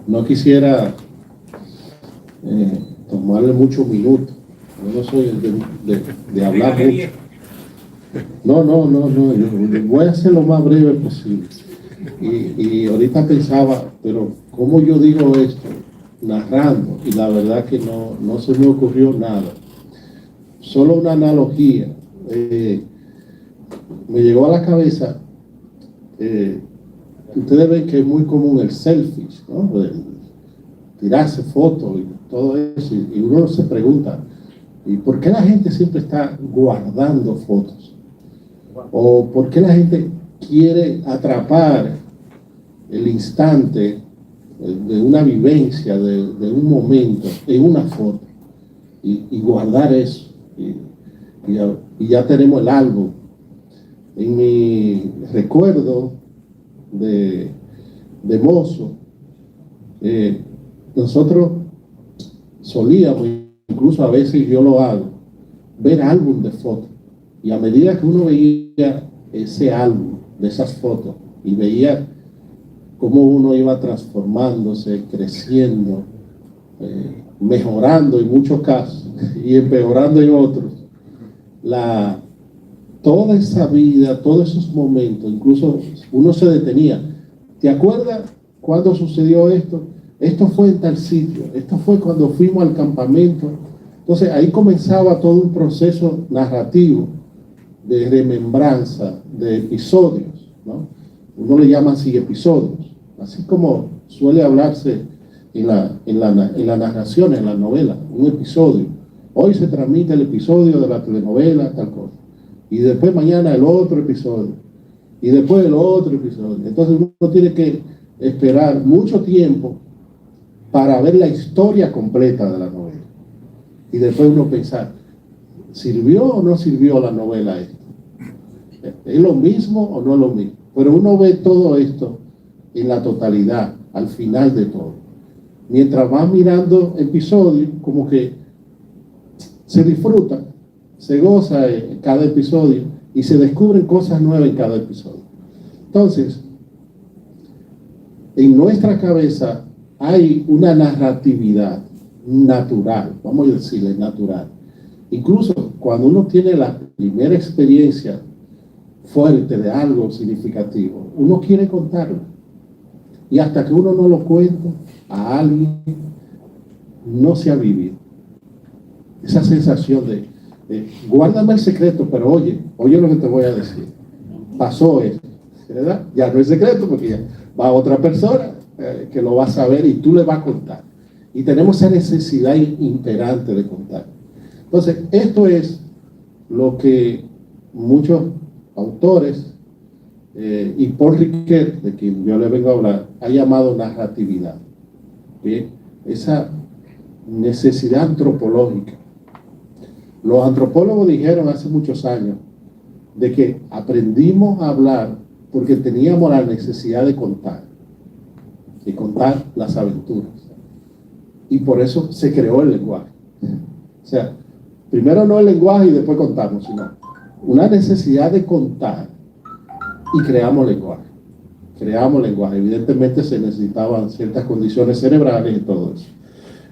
No quisiera tomarle muchos minutos. Yo no soy de hablar mucho. No. Yo voy a ser lo más breve posible. Y ahorita pensaba, pero ¿cómo yo digo esto? Narrando. Y la verdad que no se me ocurrió nada. Solo una analogía. Me llegó a la cabeza. Ustedes ven que es muy común el selfie, ¿no? Tirarse fotos y todo eso. Y uno se pregunta, ¿y por qué la gente siempre está guardando fotos? ¿O por qué la gente quiere atrapar el instante de una vivencia, de un momento, en una foto? Y guardar eso. Y ya tenemos el álbum. En mi recuerdo de mozo, nosotros solíamos, incluso a veces yo lo hago, ver álbum de fotos. Y a medida que uno veía ese álbum de esas fotos y veía cómo uno iba transformándose, creciendo, mejorando en muchos casos y empeorando en otros, toda esa vida, todos esos momentos, incluso uno se detenía. ¿Te acuerdas cuándo sucedió esto? Esto fue en tal sitio, esto fue cuando fuimos al campamento. Entonces ahí comenzaba todo un proceso narrativo de remembranza de episodios, ¿no? Uno le llama así episodios, así como suele hablarse en la narración, en la novela, un episodio. Hoy se transmite el episodio de la telenovela, tal cosa. Y después mañana el otro episodio. Y después el otro episodio. Entonces uno tiene que esperar mucho tiempo para ver la historia completa de la novela. Y después uno pensar, ¿sirvió o no sirvió la novela esto? ¿Es lo mismo o no es lo mismo? Pero uno ve todo esto en la totalidad, al final de todo. Mientras va mirando episodios, como que se disfruta, se goza en cada episodio y se descubren cosas nuevas en cada episodio. Entonces, en nuestra cabeza hay una narratividad natural, vamos a decirle natural. Incluso cuando uno tiene la primera experiencia fuerte de algo significativo, uno quiere contarlo. Y hasta que uno no lo cuenta a alguien, no se ha vivido. Esa sensación de guárdame el secreto, pero oye lo que te voy a decir. Pasó esto, ¿verdad? Ya no es secreto porque ya va otra persona que lo va a saber y tú le vas a contar. Y tenemos esa necesidad imperante de contar. Entonces, esto es lo que muchos autores, y Paul Ricoeur, de quien yo le vengo a hablar, ha llamado narratividad. ¿Bien? Esa necesidad antropológica. Los antropólogos dijeron hace muchos años de que aprendimos a hablar porque teníamos la necesidad de contar las aventuras. Y por eso se creó el lenguaje. O sea, primero no el lenguaje y después contamos, sino una necesidad de contar y creamos lenguaje. Evidentemente se necesitaban ciertas condiciones cerebrales y todo eso.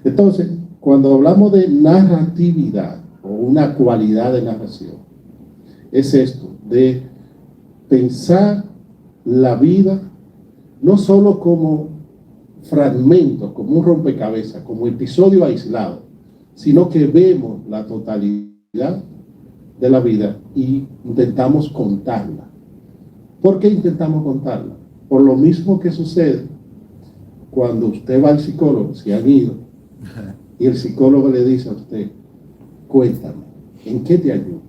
Entonces, cuando hablamos de narratividad o una cualidad de narración, es esto, de pensar la vida no solo como fragmentos, como un rompecabezas, como episodio aislado, sino que vemos la totalidad de la vida y intentamos contarla. ¿Por qué intentamos contarla? Por lo mismo que sucede cuando usted va al psicólogo, si han ido, y el psicólogo le dice a usted, cuéntame, ¿en qué te ayudo?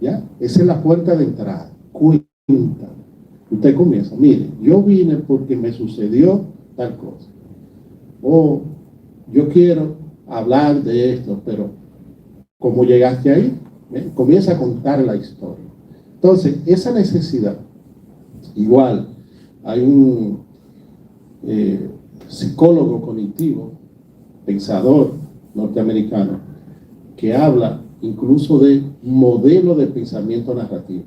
¿Ya? Esa es la puerta de entrada. Cuéntame. Usted comienza, mire, yo vine porque me sucedió tal cosa. O yo quiero hablar de esto, pero ¿cómo llegaste ahí? Comienza a contar la historia. Entonces, esa necesidad, igual, hay un psicólogo cognitivo, pensador norteamericano, que habla incluso de modelo de pensamiento narrativo,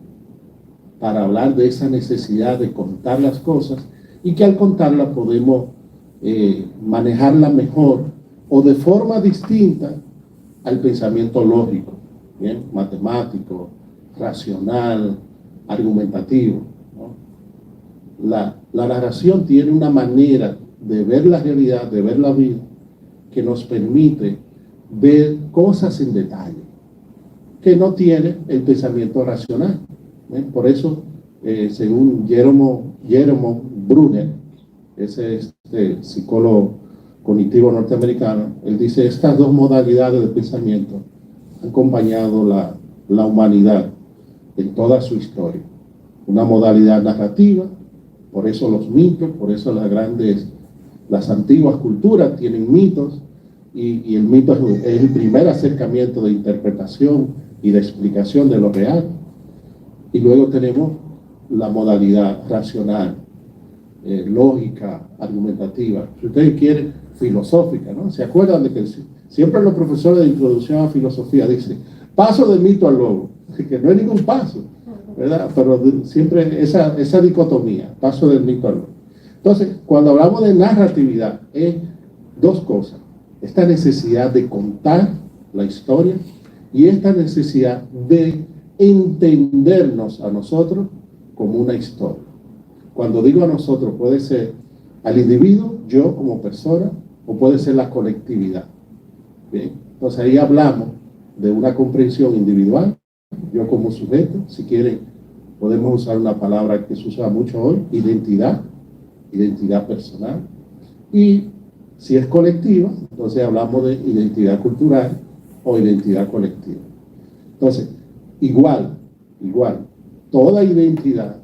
para hablar de esa necesidad de contar las cosas y que al contarlas podemos manejarla mejor o de forma distinta al pensamiento lógico, ¿bien? Matemático, racional, argumentativo, ¿no? La narración tiene una manera de ver la realidad, de ver la vida, que nos permite ver cosas en detalle, que no tiene el pensamiento racional. Por eso, según Jerome Bruner, ese psicólogo cognitivo norteamericano, él dice, estas dos modalidades de pensamiento han acompañado la humanidad en toda su historia. Una modalidad narrativa, por eso los mitos, por eso las antiguas culturas tienen mitos, y el mito es el primer acercamiento de interpretación y de explicación de lo real. Y luego tenemos la modalidad racional, lógica, argumentativa, si ustedes quieren, filosófica, ¿no? ¿Se acuerdan de que siempre los profesores de introducción a filosofía dicen, paso del mito al lobo? Que no hay ningún paso, ¿verdad? Pero siempre esa dicotomía, paso del mito al lobo. Entonces, cuando hablamos de narratividad, es dos cosas. Esta necesidad de contar la historia y esta necesidad de entendernos a nosotros como una historia. Cuando digo a nosotros, puede ser al individuo, yo como persona, o puede ser la colectividad. Bien, entonces ahí hablamos de una comprensión individual, yo como sujeto, si quieren podemos usar una palabra que se usa mucho hoy, identidad personal, y si es colectiva, entonces hablamos de identidad cultural o identidad colectiva. Entonces, igual, toda identidad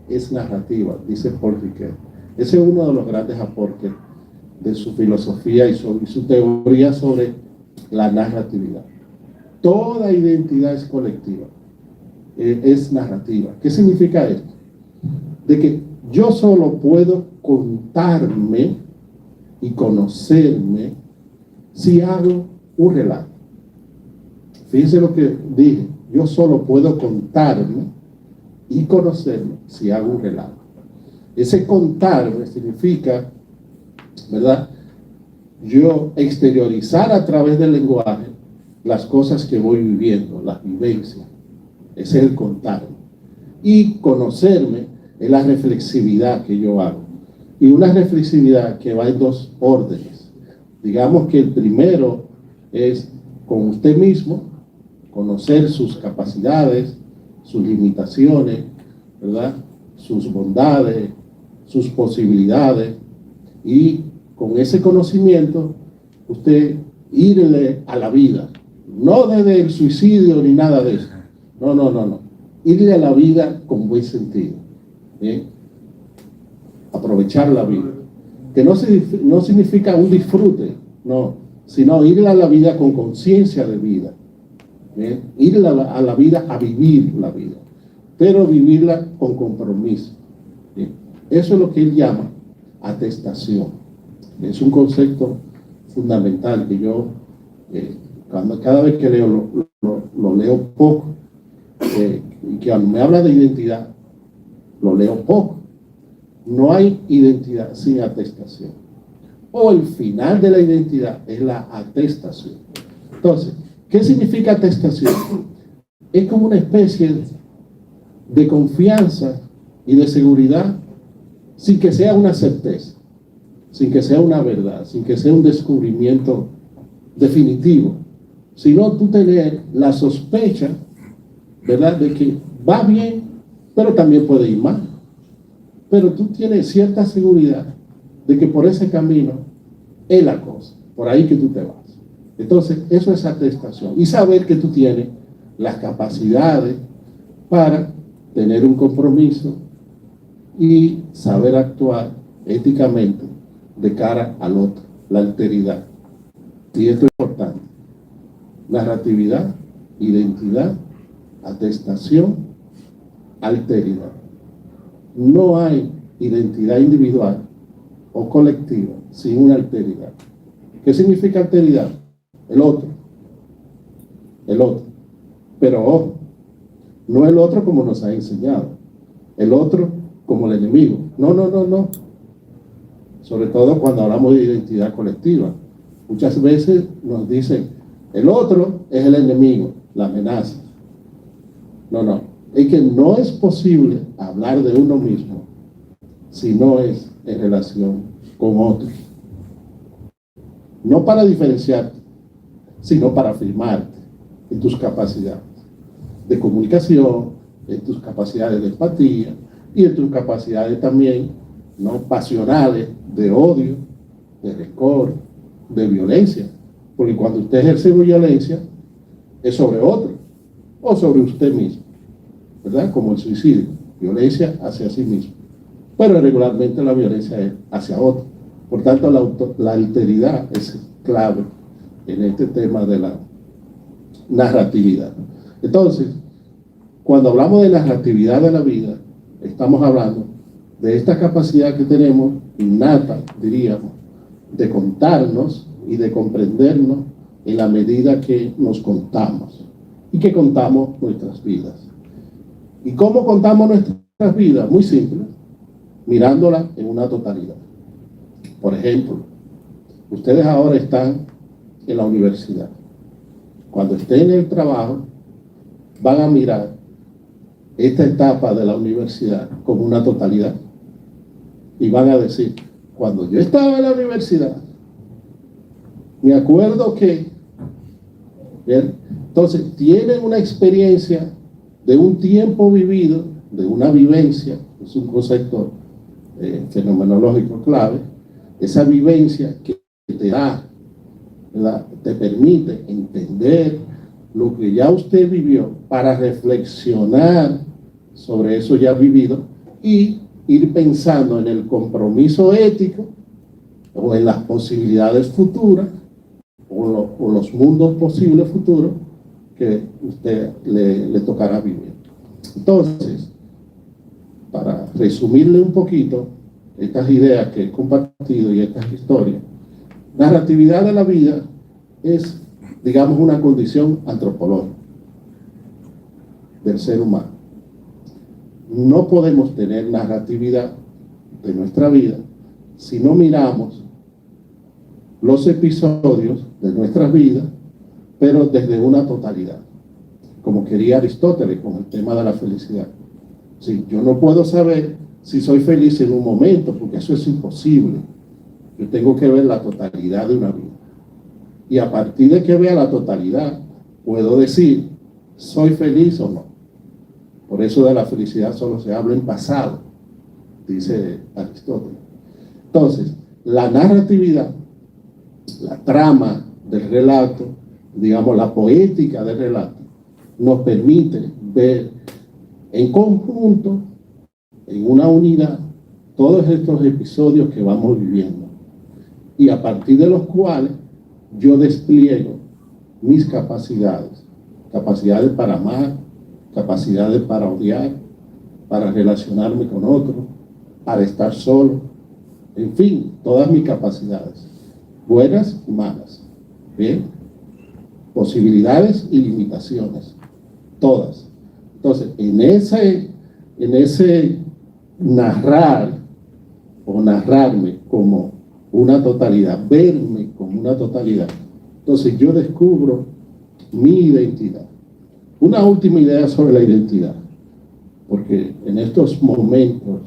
es narrativa, dice Paul Ricoeur. Ese es uno de los grandes aportes de su filosofía y su teoría sobre la narratividad. Toda identidad es colectiva, es narrativa. ¿Qué significa esto? De que yo solo puedo contarme y conocerme si hago un relato. Fíjense lo que dije, yo solo puedo contarme y conocerme si hago un relato. Ese contarme significa, ¿verdad?, yo exteriorizar a través del lenguaje las cosas que voy viviendo, las vivencias. Ese es el contarme. Y conocerme es la reflexividad que yo hago. Y una reflexividad que va en dos órdenes. Digamos que el primero es con usted mismo, conocer sus capacidades, sus limitaciones, ¿verdad?, sus bondades, sus posibilidades, y con ese conocimiento usted irle a la vida, no desde el suicidio ni nada de eso, no, irle a la vida con buen sentido, ¿bien? Aprovechar la vida, que no significa un disfrute, no, sino irle a la vida con conciencia de vida, ¿bien? Ir a la vida a vivir la vida, pero vivirla con compromiso, ¿bien? Eso es lo que él llama atestación. Es un concepto fundamental que yo, cada vez que leo, lo leo poco, y que cuando me habla de identidad, lo leo poco. No hay identidad sin atestación. O el final de la identidad es la atestación. Entonces, ¿qué significa atestación? Es como una especie de confianza y de seguridad sin que sea una certeza, sin que sea una verdad, sin que sea un descubrimiento definitivo, sino tú tener la sospecha, ¿verdad?, de que va bien, pero también puede ir mal. Pero tú tienes cierta seguridad de que por ese camino es la cosa, por ahí que tú te vas. Entonces, eso es atestación. Y saber que tú tienes las capacidades para tener un compromiso y saber actuar éticamente de cara al otro, la alteridad. Y esto es importante. Narratividad, identidad, atestación, alteridad. No hay identidad individual o colectiva sin una alteridad. ¿Qué significa alteridad? El otro. Pero ojo, no el otro como nos ha enseñado, el otro como el enemigo. No. sobre todo cuando hablamos de identidad colectiva. Muchas veces nos dicen, el otro es el enemigo, la amenaza. No, es que no es posible hablar de uno mismo si no es en relación con otros. No para diferenciarte, sino para afirmarte en tus capacidades de comunicación, en tus capacidades de empatía y en tus capacidades también no pasionales de odio, de rencor, de violencia. Porque cuando usted ejerce violencia es sobre otro o sobre usted mismo, ¿verdad? Como el suicidio, violencia hacia sí mismo. Pero regularmente la violencia es hacia otro. Por tanto, la alteridad es clave en este tema de la narratividad. Entonces, cuando hablamos de narratividad de la vida, estamos hablando de esta capacidad que tenemos innata, diríamos, de contarnos y de comprendernos en la medida que nos contamos y que contamos nuestras vidas. ¿Y cómo contamos nuestras vidas? Muy simple, mirándola en una totalidad. Por ejemplo, ustedes ahora están en la universidad. Cuando estén en el trabajo, van a mirar esta etapa de la universidad como una totalidad. Y van a decir, cuando yo estaba en la universidad, me acuerdo que, ¿bien? Entonces, tienen una experiencia de un tiempo vivido, de una vivencia, es un concepto fenomenológico clave, esa vivencia que te da, ¿verdad? Te permite entender lo que ya usted vivió para reflexionar sobre eso ya vivido y ir pensando en el compromiso ético o en las posibilidades futuras o los mundos posibles futuros que usted le tocará vivir. Entonces, para resumirle un poquito estas ideas que he compartido y estas historias, narratividad de la vida es, digamos, una condición antropológica del ser humano. No podemos tener narratividad de nuestra vida si no miramos los episodios de nuestras vidas, pero desde una totalidad, como quería Aristóteles con el tema de la felicidad. Sí, yo no puedo saber si soy feliz en un momento, porque eso es imposible. Yo tengo que ver la totalidad de una vida. Y a partir de que vea la totalidad, puedo decir, ¿soy feliz o no? Por eso de la felicidad solo se habla en pasado, dice Aristóteles. Entonces, la narratividad, la trama del relato, digamos la poética del relato, nos permite ver en conjunto, en una unidad, todos estos episodios que vamos viviendo. Y a partir de los cuales yo despliego mis capacidades. Capacidades para amar, capacidades para odiar, para relacionarme con otros, para estar solo. En fin, todas mis capacidades, buenas y malas. ¿Bien? Posibilidades y limitaciones, todas. Entonces, en ese narrar o narrarme como una totalidad, verme como una totalidad, entonces yo descubro mi identidad. Una última idea sobre la identidad, porque en estos momentos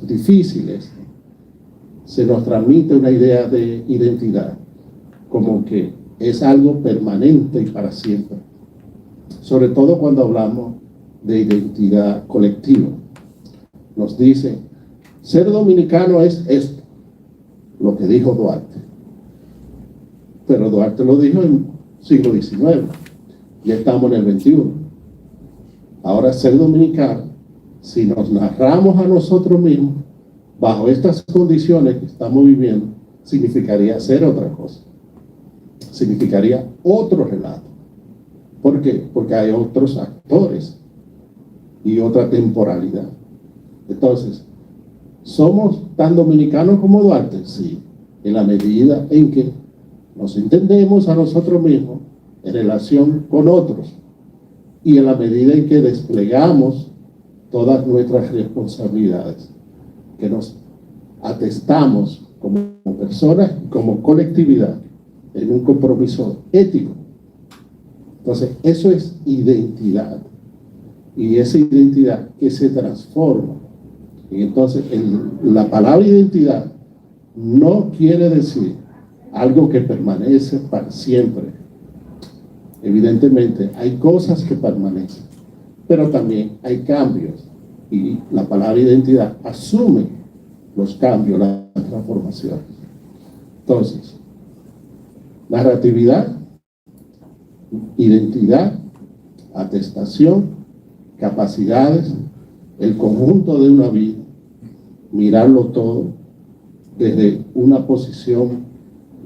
difíciles se nos transmite una idea de identidad como que es algo permanente y para siempre, sobre todo cuando hablamos de identidad colectiva. Nos dicen, ser dominicano es esto, lo que dijo Duarte. Pero Duarte lo dijo en el siglo XIX, ya estamos en el XXI. Ahora ser dominicano, si nos narramos a nosotros mismos, bajo estas condiciones que estamos viviendo, significaría ser otra cosa. Significaría otro relato. ¿Por qué? Porque hay otros actores y otra temporalidad. Entonces, ¿somos tan dominicanos como Duarte? Sí, en la medida en que nos entendemos a nosotros mismos en relación con otros y en la medida en que desplegamos todas nuestras responsabilidades que nos atestamos como personas, como colectividad, en un compromiso ético. Entonces, eso es identidad. Y esa identidad que se transforma. Y entonces, la palabra identidad no quiere decir algo que permanece para siempre. Evidentemente, hay cosas que permanecen, pero también hay cambios. Y la palabra identidad asume los cambios, las transformaciones. Entonces, narratividad, identidad, atestación, capacidades, el conjunto de una vida, mirarlo todo desde una posición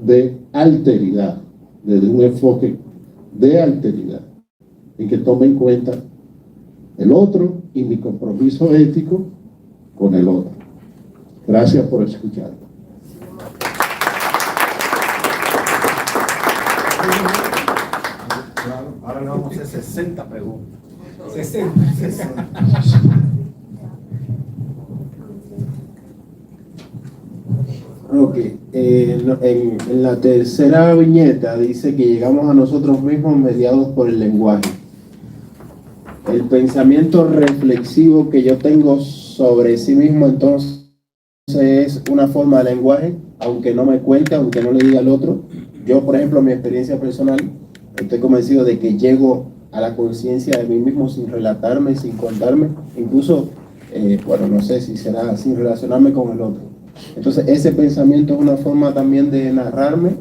de alteridad, desde un enfoque de alteridad, en que tome en cuenta el otro y mi compromiso ético con el otro. Gracias por escuchar. Ahora le vamos a hacer 60 preguntas. 60. Ok, en la tercera viñeta dice que llegamos a nosotros mismos mediados por el lenguaje. El pensamiento reflexivo que yo tengo sobre sí mismo entonces es una forma de lenguaje, aunque no me cuente, aunque no le diga al otro. Yo, por ejemplo, mi experiencia personal, estoy convencido de que llego a la conciencia de mí mismo sin relatarme, sin contarme, incluso, bueno, no sé si será sin relacionarme con el otro. Entonces, ese pensamiento es una forma también de narrarme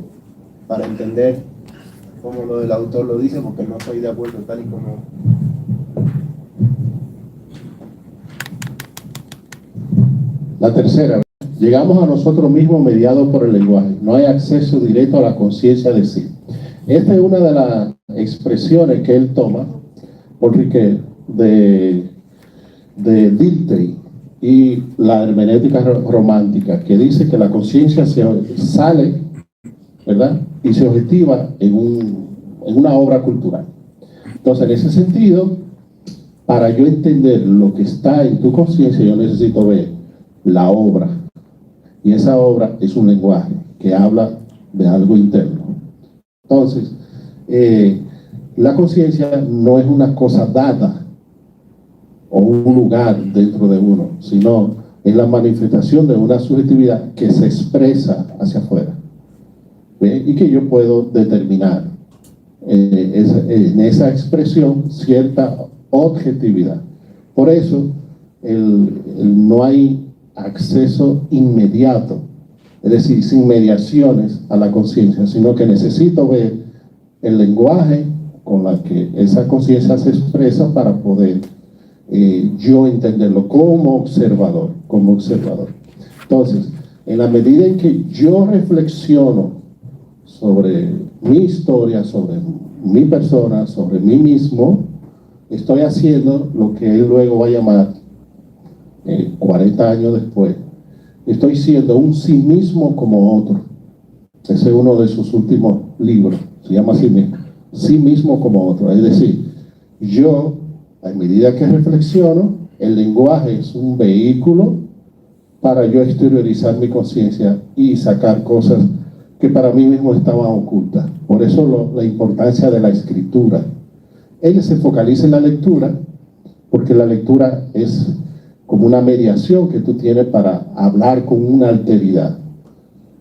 para entender cómo lo del autor lo dice, porque no estoy de acuerdo tal y como... La tercera, llegamos a nosotros mismos mediados por el lenguaje. No hay acceso directo a la conciencia de sí. Esta es una de las expresiones que él toma, por Riquet, de Dilthey y la hermenéutica romántica, que dice que la conciencia se sale, ¿verdad?, y se objetiva en una obra cultural. Entonces, en ese sentido, para yo entender lo que está en tu conciencia, yo necesito ver la obra, y esa obra es un lenguaje que habla de algo interno. Entonces, la conciencia no es una cosa dada o un lugar dentro de uno, sino es la manifestación de una subjetividad que se expresa hacia afuera, ¿ve? Y que yo puedo determinar en esa expresión cierta objetividad. Por eso no hay acceso inmediato, es decir, sin mediaciones a la conciencia, sino que necesito ver el lenguaje con la que esa conciencia se expresa para poder yo entenderlo como observador, Entonces, en la medida en que yo reflexiono sobre mi historia, sobre mi persona, sobre mí mismo, estoy haciendo lo que él luego va a llamar 40 años después, estoy siendo un sí mismo como otro. Ese es uno de sus últimos libros, se llama sí mismo como otro. Es decir, yo, a medida que reflexiono, el lenguaje es un vehículo para yo exteriorizar mi conciencia y sacar cosas que para mí mismo estaban ocultas. Por eso la importancia de la escritura. Él se focaliza en la lectura, porque la lectura es como una mediación que tú tienes para hablar con una alteridad.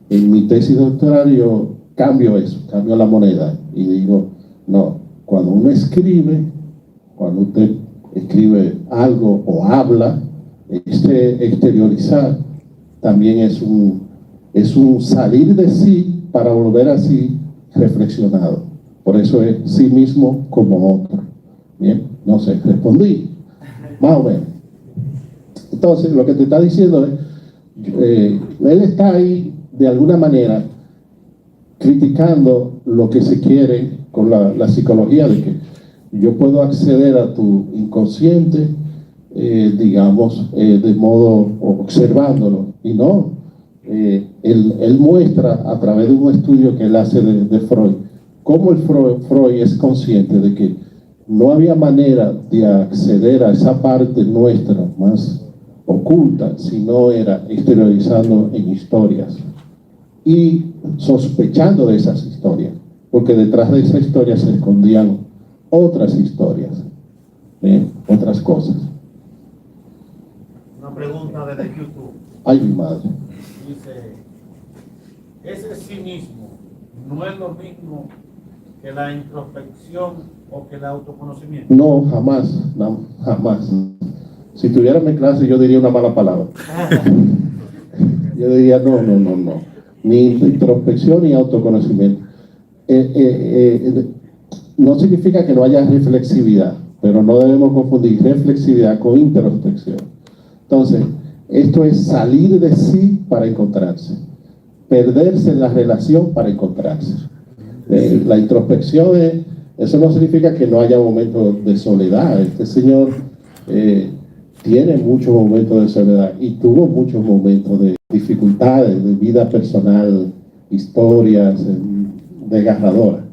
En mi tesis doctoral yo cambio eso, cambio la moneda y digo, no, cuando uno escribe, cuando usted escribe algo o habla, exteriorizar también es un salir de sí para volver a sí reflexionado. Por eso es sí mismo como otro. Bien, no sé, respondí, más o menos. Entonces, lo que te está diciendo es, él está ahí de alguna manera criticando lo que se quiere con la psicología de que yo puedo acceder a tu inconsciente, digamos, de modo observándolo, y no. Él muestra a través de un estudio que él hace de Freud, cómo Freud es consciente de que no había manera de acceder a esa parte nuestra más oculta, sino era exteriorizando en historias y sospechando de esas historias, porque detrás de esa historia se escondían otras historias, otras cosas. Una pregunta desde YouTube. Ay, mi madre. Dice, ese cinismo no es lo mismo que la introspección o que el autoconocimiento. No, jamás, no, jamás. Si tuviera mi clase yo diría una mala palabra. Yo diría no. Ni introspección ni autoconocimiento. No significa que no haya reflexividad, pero no debemos confundir reflexividad con introspección. Entonces, esto es salir de sí para encontrarse, perderse en la relación para encontrarse. La introspección, eso no significa que no haya momentos de soledad. Este señor tiene muchos momentos de soledad y tuvo muchos momentos de dificultades, de vida personal, historias desgarradoras.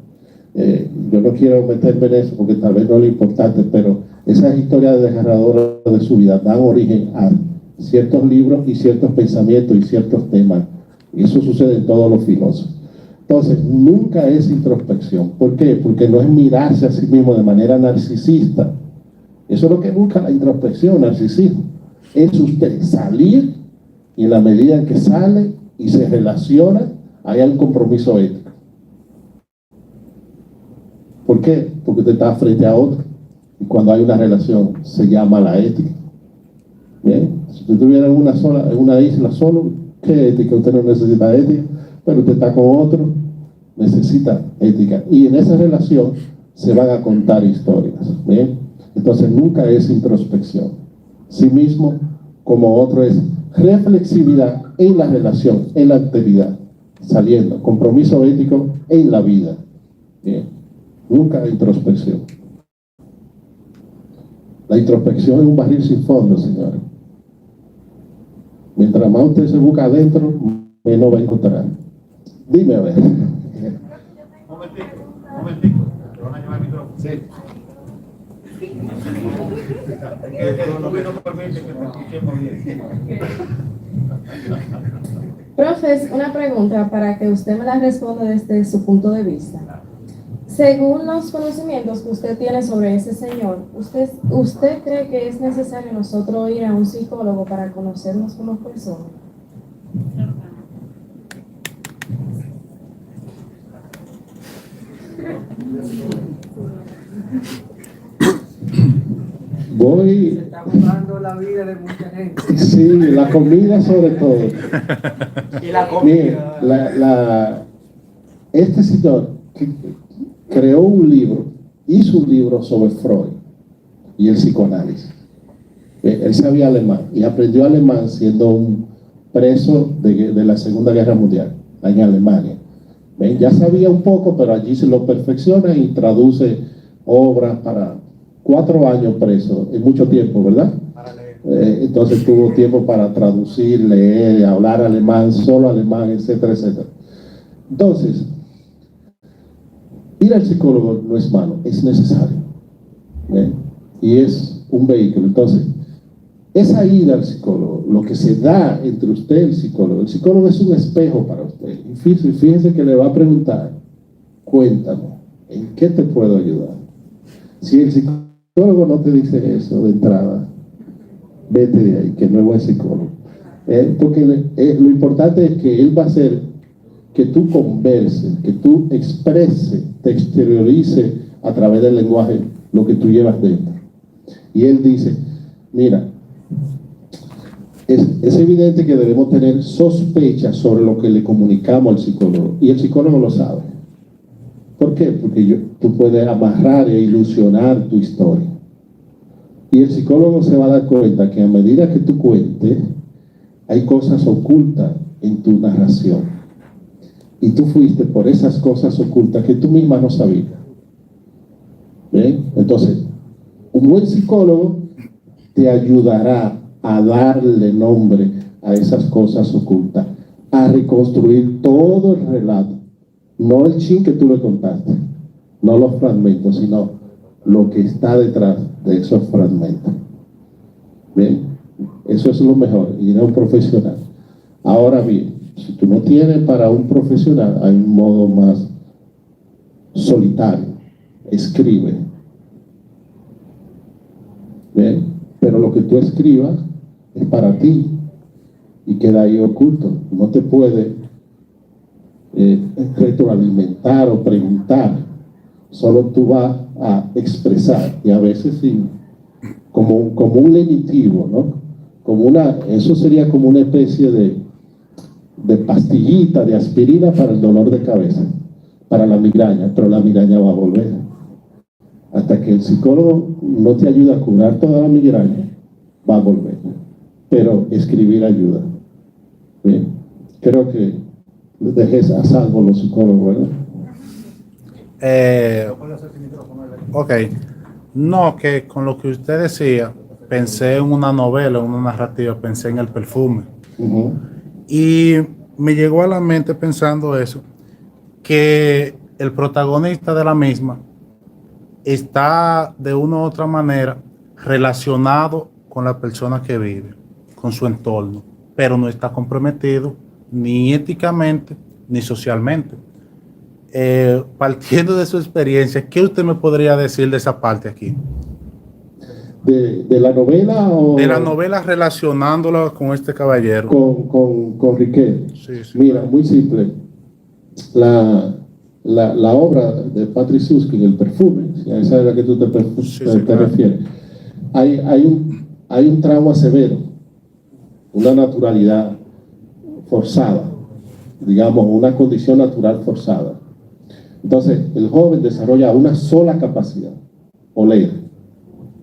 Yo no quiero meterme en eso porque tal vez no es lo importante, pero esas historias desgarradoras de su vida dan origen a ciertos libros y ciertos pensamientos y ciertos temas. Y eso sucede en todos los filósofos. Entonces, nunca es introspección. ¿Por qué? Porque no es mirarse a sí mismo de manera narcisista. Eso es lo que busca la introspección, narcisismo. Es usted salir y en la medida en que sale y se relaciona, hay un compromiso ético. ¿Por qué? Porque usted está frente a otro. Y cuando hay una relación, se llama la ética. Bien, si usted estuviera en una isla solo, ¿qué ética? Usted no necesita ética, pero usted está con otro, necesita ética. Y en esa relación se van a contar historias. Bien, entonces nunca es introspección. Sí mismo, como otro es reflexividad en la relación, en la actividad, saliendo, compromiso ético en la vida. Bien, nunca introspección. La introspección es un barril sin fondo, señores. Mientras más usted se busca adentro, menos va a encontrar. Dime a ver. Momentico. Te van a llevar el micrófono. Sí. Es que el COVID no permite que te escuchemos bien. Profes, una pregunta para que usted me la responda desde su punto de vista. Según los conocimientos que usted tiene sobre ese señor, ¿usted cree que es necesario nosotros ir a un psicólogo para conocernos como personas? Voy. Se está jugando la vida de mucha gente. Sí, la comida sobre todo. Y la Mire, comida. este señor creó un libro, hizo un libro sobre Freud y el psicoanálisis. Él sabía alemán y aprendió alemán siendo un preso de la Segunda Guerra Mundial en Alemania. Ya sabía un poco, pero allí se lo perfecciona y traduce obras para 4 años preso, es mucho tiempo, ¿verdad? Entonces tuvo tiempo para traducir, leer, hablar alemán, solo alemán, etcétera, etcétera. Entonces, ir al psicólogo no es malo, es necesario. Y es un vehículo. Entonces, esa ida al psicólogo, lo que se da entre usted y el psicólogo es un espejo para usted. Y fíjese que le va a preguntar, cuéntame, ¿en qué te puedo ayudar? Si el psicólogo no te dice eso de entrada, vete de ahí, que no es buen psicólogo. Porque lo importante es que él va a hacer que tú converses, que tú expreses, te exteriorices a través del lenguaje lo que tú llevas dentro. Y él dice, mira, es evidente que debemos tener sospechas sobre lo que le comunicamos al psicólogo, y el psicólogo lo sabe. ¿Por qué? Porque tú puedes amarrar e ilusionar tu historia. Y el psicólogo se va a dar cuenta que a medida que tú cuentes, hay cosas ocultas en tu narración. Y tú fuiste por esas cosas ocultas que tú misma no sabías. ¿Bien? Entonces, un buen psicólogo te ayudará a darle nombre a esas cosas ocultas, a reconstruir todo el relato. No el chin que tú le contaste, no los fragmentos, sino lo que está detrás de esos fragmentos. ¿Bien? Eso es lo mejor, ir a un profesional. Ahora bien, si tú no tienes para un profesional, hay un modo más solitario. Escribe. ¿Bien? Pero lo que tú escribas es para ti y queda ahí oculto. No te puede retroalimentar o preguntar. Solo tú vas a expresar, y a veces sí, como un lenitivo, ¿no? Eso sería como una especie de pastillita, de aspirina para el dolor de cabeza, para la migraña, pero la migraña va a volver. Hasta que el psicólogo no te ayude a curar toda la migraña, va a volver. Pero escribir ayuda. Bien, creo que dejes a salvo los psicólogos, ¿verdad? Ok. No, que con lo que usted decía, pensé en una novela, en una narrativa, pensé en El Perfume. Uh-huh. Y me llegó a la mente pensando eso, que el protagonista de la misma está de una u otra manera relacionado con la persona que vive, con su entorno, pero no está comprometido ni éticamente ni socialmente. Partiendo de su experiencia, ¿qué usted me podría decir de esa parte aquí? ¿De la novela o...? De la novela relacionándola con este caballero. Con Riquet. Sí, sí. Mira, muy simple. La obra de Patrick Suskind, El Perfume, si a esa es la que tú te Claro. refieres, hay un trauma severo, una naturalidad forzada, digamos, una condición natural forzada. Entonces, el joven desarrolla una sola capacidad, oler.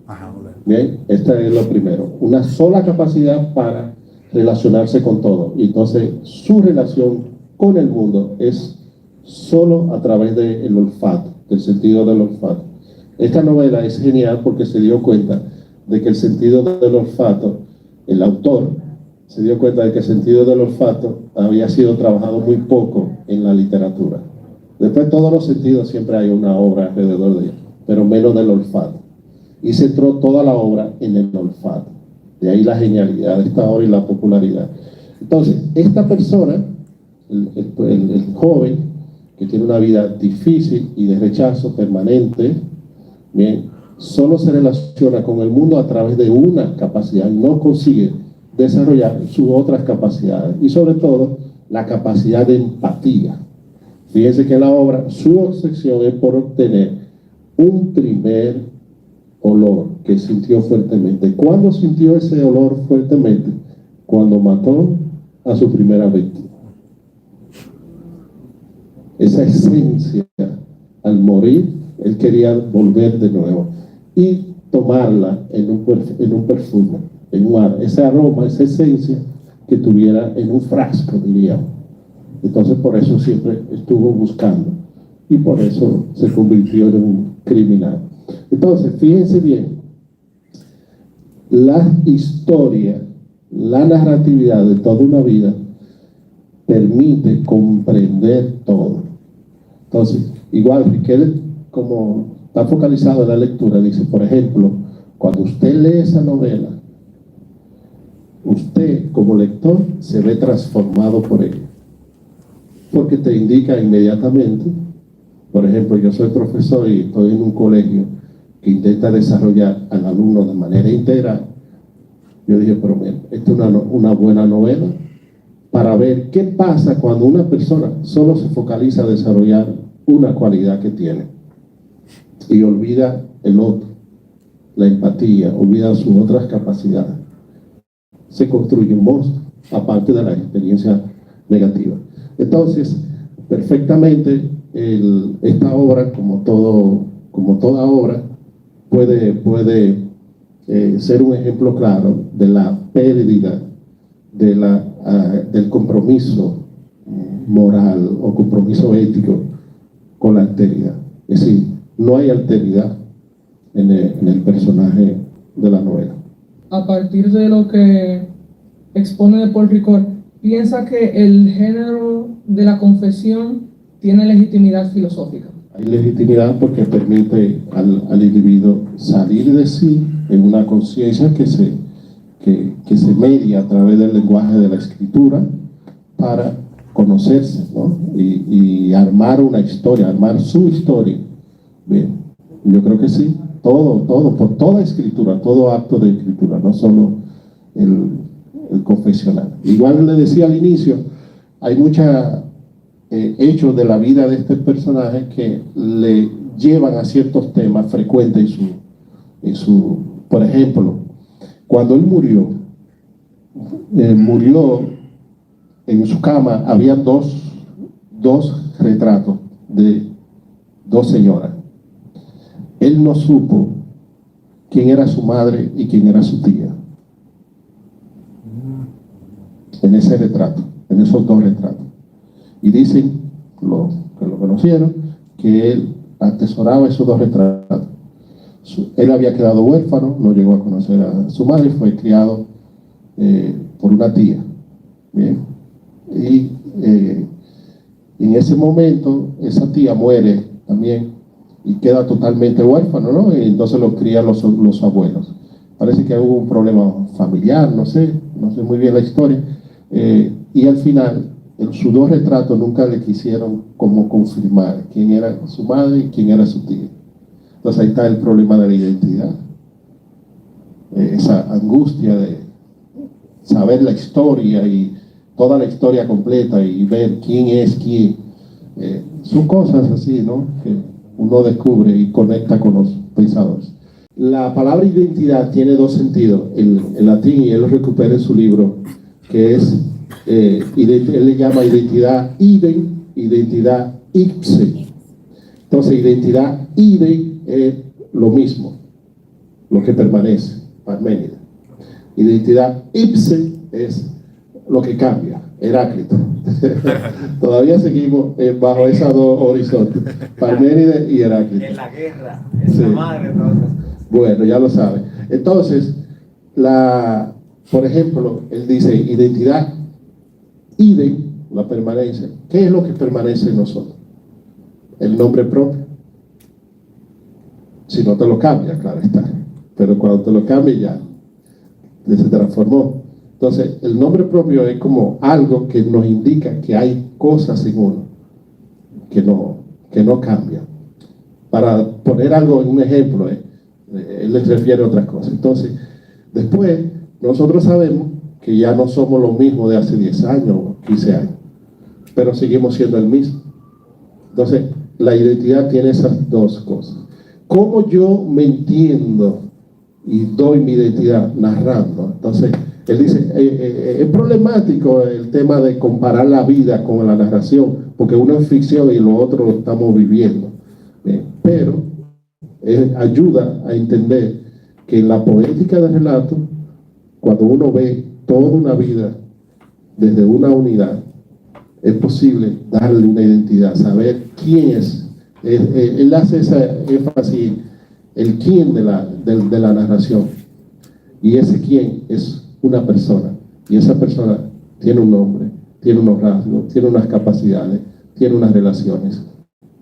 Ajá, ole. Bien, esta es lo primero, una sola capacidad para relacionarse con todo. Y entonces, su relación con el mundo es solo a través del olfato, del sentido del olfato. Esta novela es genial porque se dio cuenta de que el sentido del olfato, el autor se dio cuenta de que el sentido del olfato había sido trabajado muy poco en la literatura. Después, todos los sentidos siempre hay una obra alrededor de ellos, pero menos del olfato. Y centró toda la obra en el olfato. De ahí la genialidad de esta obra y la popularidad. Entonces, esta persona, el joven, que tiene una vida difícil y de rechazo permanente, bien, solo se relaciona con el mundo a través de una capacidad, no consigue desarrollar sus otras capacidades, y sobre todo, la capacidad de empatía. Fíjense que en la obra, su obsesión es por obtener un primer olor que sintió fuertemente. ¿Cuándo sintió ese olor fuertemente? Cuando mató a su primera víctima. Esa esencia, al morir, él quería volver de nuevo y tomarla en un perfume, en un ar, ese aroma, esa esencia que tuviera en un frasco, diríamos. Entonces, por eso siempre estuvo buscando y por eso se convirtió en un criminal. Entonces, fíjense bien, la historia, la narratividad de toda una vida permite comprender todo. Entonces, igual, Riquet, como está focalizado en la lectura, dice, por ejemplo, cuando usted lee esa novela, usted como lector se ve transformado por ella, porque te indica inmediatamente. Por ejemplo, yo soy profesor y estoy en un colegio que intenta desarrollar al alumno de manera integral. Yo dije, pero mira, esta es una buena novela para ver qué pasa cuando una persona solo se focaliza a desarrollar una cualidad que tiene y olvida el otro, la empatía, olvida sus otras capacidades. Se construye un monstruo, aparte de la experiencia negativa. Entonces, perfectamente, esta obra, como toda obra, puede ser un ejemplo claro de la pérdida del compromiso moral o compromiso ético con la alteridad. Es decir, no hay alteridad en el personaje de la novela. A partir de lo que expone de Paul Ricoeur, piensa que el género de la confesión tiene legitimidad filosófica. Hay legitimidad porque permite al individuo salir de sí en una conciencia que que se media a través del lenguaje de la escritura para conocerse, ¿no? Y armar una historia, armar su historia. Bien, yo creo que sí, todo, por toda escritura, todo acto de escritura, no solo el confesional. Igual le decía al inicio, hay muchos hechos de la vida de este personaje que le llevan a ciertos temas frecuentes por ejemplo, cuando él murió en su cama, había dos retratos de dos señoras. Él no supo quién era su madre y quién era su tía. En ese retrato, en esos dos retratos. Y dicen, que lo conocieron, que él atesoraba esos dos retratos. Él había quedado huérfano, no llegó a conocer a su madre, fue criado por una tía. Bien. Y en ese momento, esa tía muere también y queda totalmente huérfano, ¿no? Y entonces lo crían los abuelos. Parece que hubo un problema familiar, no sé muy bien la historia. Y al final, sus dos retratos nunca le quisieron como confirmar quién era su madre y quién era su tía. Entonces ahí está el problema de la identidad. Esa angustia de saber la historia y toda la historia completa y ver quién es quién. Son cosas así, ¿no? Que uno descubre y conecta con los pensadores. La palabra identidad tiene dos sentidos en latín, y él lo recupera en su libro, que es, él le llama identidad idem, identidad ipse. Entonces, identidad idem es lo mismo, lo que permanece, Parménides. Identidad ipse es lo que cambia, Heráclito. Todavía seguimos bajo esos dos horizontes, Parménides y Heráclito. En la guerra, en Sí. la madre, todas esas cosas. Bueno, ya lo sabe. Entonces, por ejemplo, él dice identidad idem, la permanencia. ¿Qué es lo que permanece en nosotros? El nombre propio. Si no te lo cambia, claro está. Pero cuando te lo cambia ya se transformó. Entonces, el nombre propio es como algo que nos indica que hay cosas en uno que no cambian. Para poner algo en un ejemplo, él les refiere a otras cosas. Entonces, después, nosotros sabemos que ya no somos los mismos de hace 10 años o 15 años, pero seguimos siendo el mismo. Entonces, la identidad tiene esas dos cosas. ¿Cómo yo me entiendo y doy mi identidad? Narrando. Entonces, él dice, es problemático el tema de comparar la vida con la narración, porque uno es ficción y lo otro lo estamos viviendo. Pero ayuda a entender que en la poética del relato, cuando uno ve toda una vida desde una unidad, es posible darle una identidad, saber quién es. Él hace ese énfasis, el quién de la narración. Y ese quién es una persona. Y esa persona tiene un nombre, tiene unos rasgos, tiene unas capacidades, tiene unas relaciones,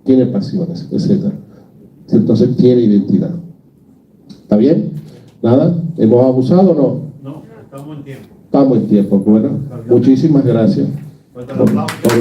tiene pasiones, etc. Entonces tiene identidad. ¿Está bien? ¿Nada? ¿Hemos abusado o no? No, estamos en tiempo. Estamos en tiempo. Bueno, muchísimas gracias. Fuerte el aplauso. por